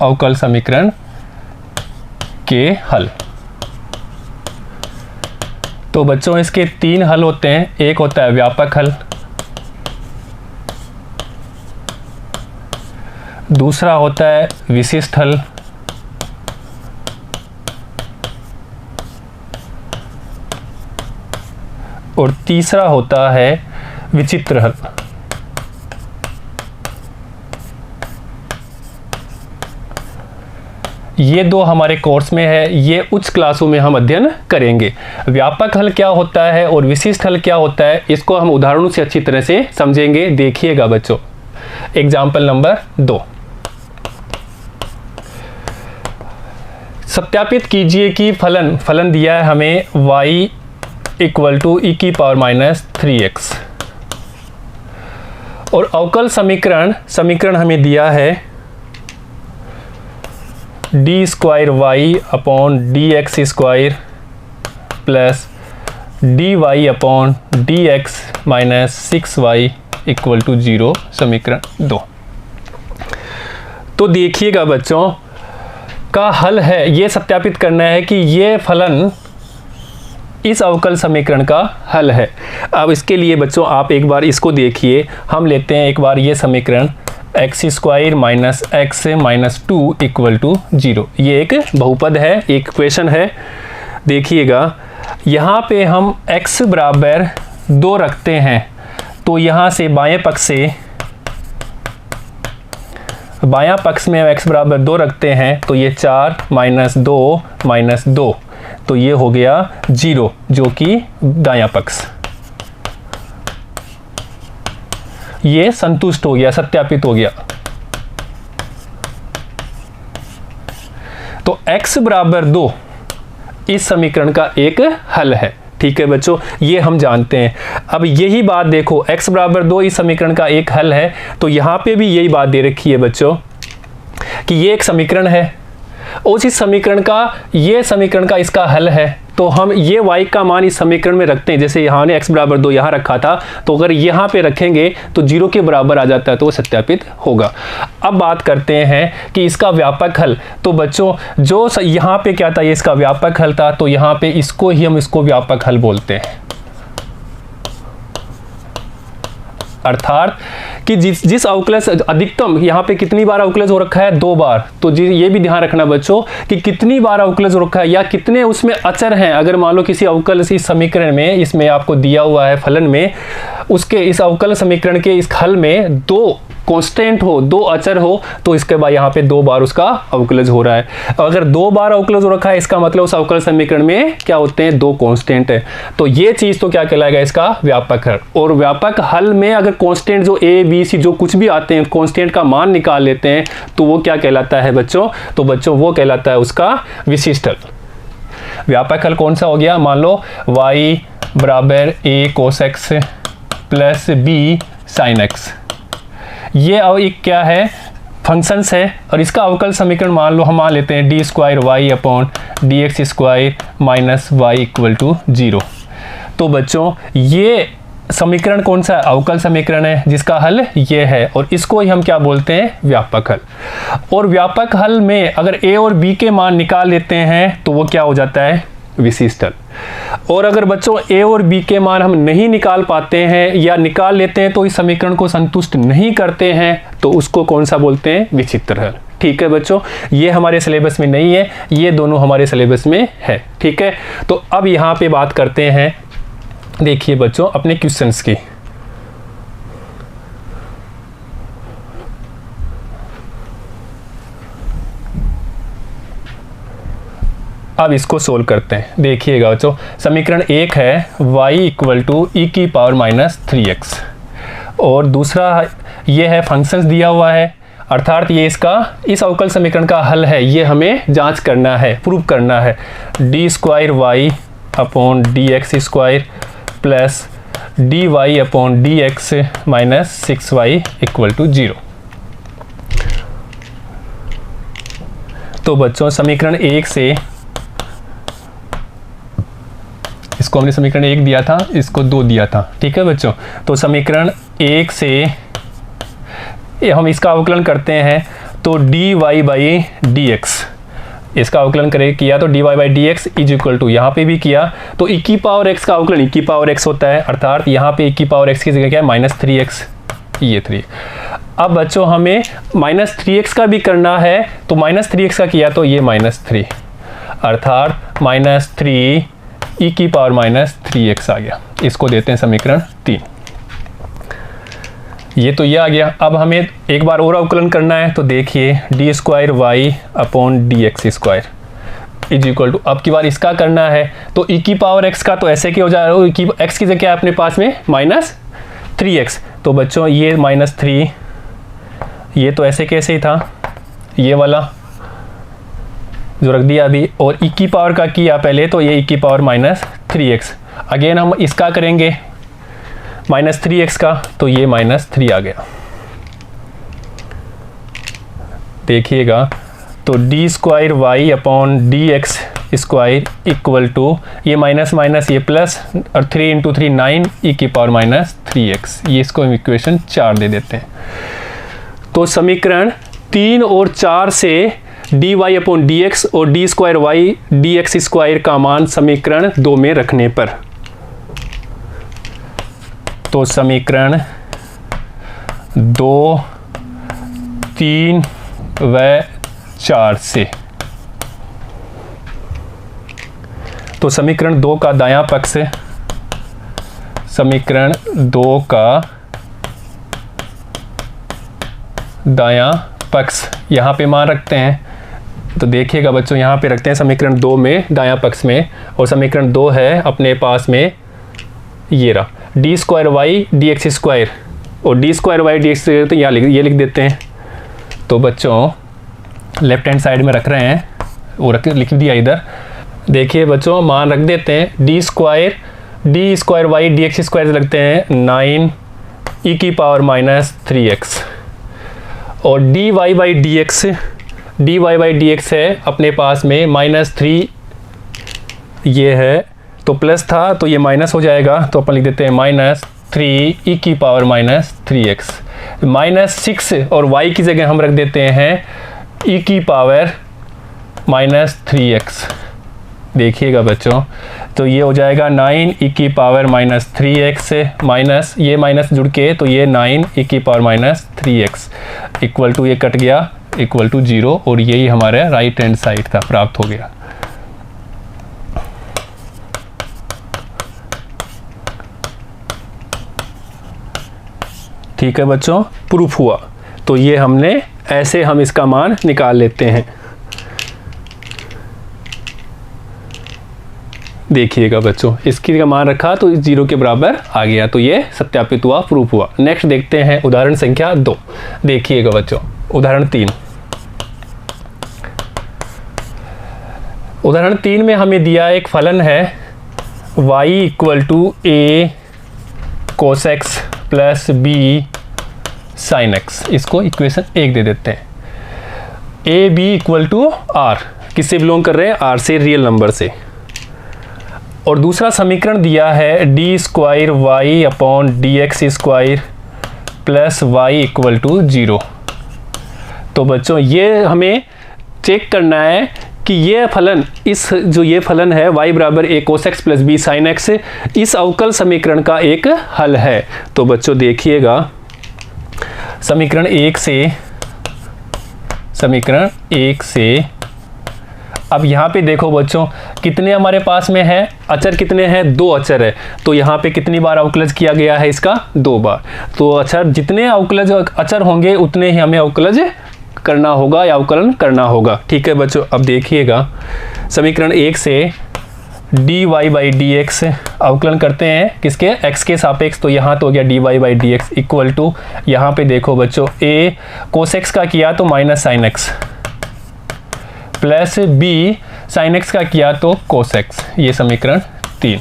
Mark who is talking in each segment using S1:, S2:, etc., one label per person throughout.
S1: अवकल समीकरण के हल। तो बच्चों इसके 3 हल होते हैं। एक होता है व्यापक हल, दूसरा होता है विशिष्ट हल, और तीसरा होता है विचित्र हल। ये 2 हमारे कोर्स में है, ये उच्च क्लासों में हम अध्ययन करेंगे। व्यापक हल क्या होता है और विशिष्ट हल क्या होता है, इसको हम उदाहरणों से अच्छी तरह से समझेंगे। देखिएगा बच्चों, एग्जाम्पल नंबर 2। सत्यापित कीजिए कि फलन दिया है हमें y = e⁻³ और अवकल समीकरण हमें दिया है d²y/dx² प्लस dy/dx - 6y = 0, समीकरण 2। तो देखिएगा बच्चों, का हल है, ये सत्यापित करना है कि ये फलन इस अवकल समीकरण का हल है। अब इसके लिए बच्चों आप एक बार इसको देखिए। हम लेते हैं एक बार ये समीकरण x² - x - 2 = 0। ये एक बहुपद है, एक इक्वेशन है। देखिएगा यहाँ पे हम x बराबर 2 रखते हैं, तो यहाँ से बाएं पक्ष में x बराबर 2 रखते हैं, तो ये 4 - 2 - 2, तो ये हो गया 0, जो कि दायां पक्ष। ये संतुष्ट हो गया, सत्यापित हो गया। तो x बराबर 2 इस समीकरण का एक हल है। ठीक है बच्चों, ये हम जानते हैं। अब यही बात देखो, x बराबर 2 इस समीकरण का एक हल है, तो यहाँ पे भी यही बात दे रखी है बच्चों कि ये एक समीकरण है और इस समीकरण का इसका हल है। तो हम ये y का मान इस समीकरण में रखते हैं। जैसे यहाँ ने x बराबर 2 यहाँ रखा था, तो अगर यहाँ पे रखेंगे तो 0 के बराबर आ जाता है, तो वो सत्यापित होगा। अब बात करते हैं कि इसका व्यापक हल। तो बच्चों जो यहाँ पे क्या था, ये इसका व्यापक हल था, तो यहाँ पे इसको ही हम इसको व्यापक हल बोलते हैं। अर्थात कि जिस अवकलज अधिकतम यहाँ पे कितनी बार अवकलज हो रखा है, 2 बार। तो ये भी ध्यान रखना बच्चों कि कितनी बार अवकलज हो रखा है या कितने उसमें अचर हैं। अगर मान लो किसी अवकल इस समीकरण में, इसमें आपको दिया हुआ है फलन में, उसके इस अवकल समीकरण के इस हल में 2 कांस्टेंट हो, 2 अचर हो, तो इसके बाद यहाँ पे 2 बार उसका अवकलज हो रहा है। अगर 2 बार अवकलज हो रखा है, इसका मतलब उस अवकल समीकरण में क्या होते हैं, 2 कांस्टेंट है। तो ये चीज तो क्या कहलाएगा, इसका व्यापक हल। और व्यापक हल में अगर कांस्टेंट जो a b c जो कुछ भी आते हैं, कांस्टेंट का मान निकाल लेते हैं, तो वो क्या कहलाता है बच्चों, तो बच्चों वो कहलाता है उसका विशिष्ट हल। व्यापक हल कौन सा हो गया, मान लो y बराबर a cos x plus b sin x। ये एक क्या है, फंक्शंस है, और इसका अवकल समीकरण मान लो हम मान लेते हैं d²y/dx² - y = 0। तो बच्चों ये समीकरण कौन सा है, अवकल समीकरण है, जिसका हल ये है, और इसको ही हम क्या बोलते हैं, व्यापक हल। और व्यापक हल में अगर a और b के मान निकाल लेते हैं, तो वो क्या हो जाता है, विशिष्ट हल। और अगर बच्चों a और b के मान हम नहीं निकाल पाते हैं या निकाल लेते हैं तो इस समीकरण को संतुष्ट नहीं करते हैं, तो उसको कौन सा बोलते हैं, विचित्र हल। ठीक है बच्चों, ये हमारे सिलेबस में नहीं है, ये दोनों हमारे सिलेबस में है। ठीक है, तो अब यहाँ पे बात करते हैं, देखिए बच्चों अपने क्वेश्चंस की। अब इसको सोल्व करते हैं। देखिएगा बच्चों, समीकरण 1 है y = e⁻³ और दूसरा ये है फंक्शंस दिया हुआ है, अर्थात ये इस अवकल समीकरण का हल है। ये हमें जांच करना है, प्रूव करना है। d²y/dx² plus dy/dx - 6y = 0। तो बच्चों समीकरण 1 से, इसको हमने समीकरण 1 दिया था, इसको 2 दिया था। ठीक है बच्चों, तो समीकरण 1 से हम इसका अवकलन करते हैं, तो d y by d x, इसका अवकलन करे किया तो d y by d x is equal to, यहाँ पे भी किया तो e की पावर x का अवकलन e की पावर x होता है, अर्थात यहाँ पे e की पावर x की जगह क्या है -3x, ये 3। अब बच्चों हमें -3x का भी करना है, तो -3x का किया तो ये -3, अर्थात -3 e की पावर -3x आ गया। इसको देते हैं समीकरण 3। ये तो ये आ गया। अब हमें एक बार और अवकलन करना है, तो देखिए d square y upon D x square is equal to, अब की बार इसका करना है तो e की पावर x का तो ऐसे क्या हो जाएगा, e की x की जगह अपने पास में -3x, तो बच्चों ये -3, ये तो ऐसे कैसे ही था, ये वाला जो रख दिया अभी, और e की पावर का किया पहले तो ये e की पावर -3x, अगेन हम इसका करेंगे -3x का, तो ये -3 आ गया। देखिएगा तो d square y upon D x square equal to, ये माइनस माइनस ये प्लस, और 3 इंटू 3 9 e की पावर -3x, ये इसको हम इक्वेशन 4 दे देते हैं। तो समीकरण 3 और 4 से D Y upon D x और D square Y D x square का मान समीकरण 2 में रखने पर, तो समीकरण 2, 3 व 4 से, तो समीकरण 2 का दायां पक्ष, समीकरण 2 का दायां पक्ष यहाँ पे मान रखते हैं, तो देखिएगा बच्चों यहाँ पे रखते हैं समीकरण 2 में दायां पक्ष में, और समीकरण 2 है अपने पास में ये रहा D square Y D x square, और D square Y D X तो यहाँ ये लिख देते हैं। तो बच्चों लेफ्ट हैंड साइड में रख रहे हैं, वो लिख दिया इधर। देखिए बच्चों मान रख देते हैं, d square Y D x square लगते हैं 9 e की पावर -3x, और d y by d x है अपने पास में -3, ये है तो प्लस था तो ये माइनस हो जाएगा, तो अपन लिख देते हैं -3 e की पावर -3x, -6 और y की जगह हम रख देते हैं e की पावर -3x। देखिएगा बच्चों तो ये हो जाएगा 9 e की पावर -3x माइनस ये माइनस जुड़ के, तो ये 9 e की पावर -3x इक्वल टू, ये कट गया इक्वल टू 0, और यही हमारा राइट हैंड साइड था प्राप्त हो गया। ठीक है बच्चों, प्रूफ हुआ। तो ये हमने ऐसे हम इसका मान निकाल लेते हैं। देखिएगा बच्चों इसकी का मान रखा तो 0 के बराबर आ गया, तो ये सत्यापित हुआ, प्रूफ हुआ। नेक्स्ट देखते हैं उदाहरण संख्या 2। देखिएगा बच्चों उदाहरण 3। उदाहरण 3 में हमें दिया एक फलन है y equal to a cos x plus b sin x, इसको इक्वेशन 1 दे देते हैं। a b equal to r, किससे बिलोंग कर रहे हैं, r से, रियल नंबर से। और दूसरा समीकरण दिया है d square y upon D x square plus y equal to 0। तो बच्चों ये हमें चेक करना है कि ये फलन, इस जो ये फलन है y बराबर a cos x plus b sin x, इस अवकल समीकरण का एक हल है। तो बच्चों देखिएगा समीकरण 1 से अब यहाँ पे देखो बच्चों कितने हमारे पास में है अचर, कितने हैं, 2 अचर है। तो यहाँ पे कितनी बार अवकलज किया गया है इसका, 2 बार। तो अचर जितने अवकलज अचर होंगे उतने ही हमें अवकलज करना होगा या अवकलन करना होगा। ठीक है बच्चों, अब देखिएगा समीकरण 1 से D y by d x अवकलन करते हैं किसके, x के सापेक्ष। तो यहाँ तो हो गया d y by d x equal to, यहाँ पे देखो बच्चों a cos x का किया तो minus sign X plus b sin x का किया तो cos x, ये समीकरण 3।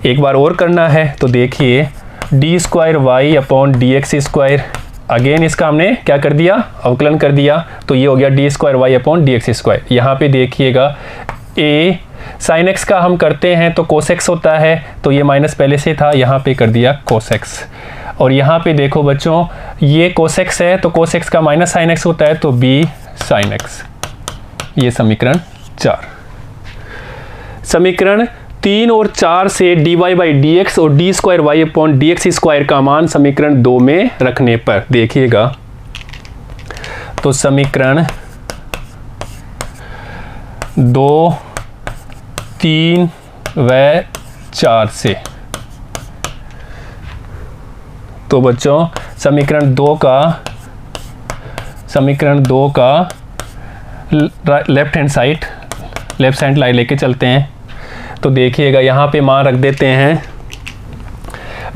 S1: एक बार और करना है तो देखिए d square y upon D x square, again इसका हमने क्या कर दिया, अवकलन कर दिया। तो ये हो गया d square y upon D x square. यहाँ पे देखिएगा a sin x का हम करते हैं तो cos x होता है, तो ये माइनस पहले से था, यहाँ पे कर दिया cos x। और यहाँ पे देखो बच्चों ये कोसेक्स है तो कोसेक्स का माइनस साइन एक्स होता है तो बी साइन एक्स। ये समीकरण 4। समीकरण 3 और 4 से dy बाई डी एक्स और D square y upon D x square का मान समीकरण 2 में रखने पर देखिएगा, तो समीकरण 2, 3 व 4 से, तो बच्चों समीकरण 2 का लेफ्ट हैंड साइड लाइन लेके चलते हैं। तो देखिएगा यहाँ पे मान रख देते हैं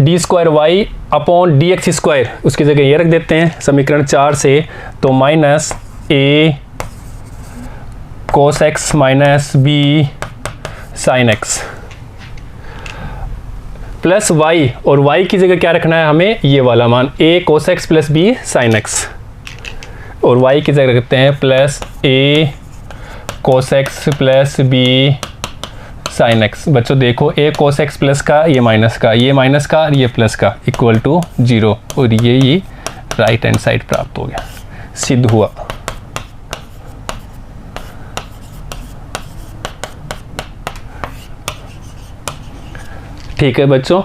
S1: d square y upon D x square, उसकी जगह ये रख देते हैं समीकरण 4 से, तो minus A cos X minus B sine X plus Y, और वाई की जगह क्या रखना है हमें, ये वाला मान A cos X plus B sine X, और वाई की जगह रखते हैं plus A cos X plus B sine X. बच्चों देखो ए कोस एक्स प्लस का ये माइनस का, ये माइनस का और ये प्लस का इक्वल टू 0, और ये राइट हैंड साइड प्राप्त हो गया, सिद्ध हुआ। ठीक है बच्चों।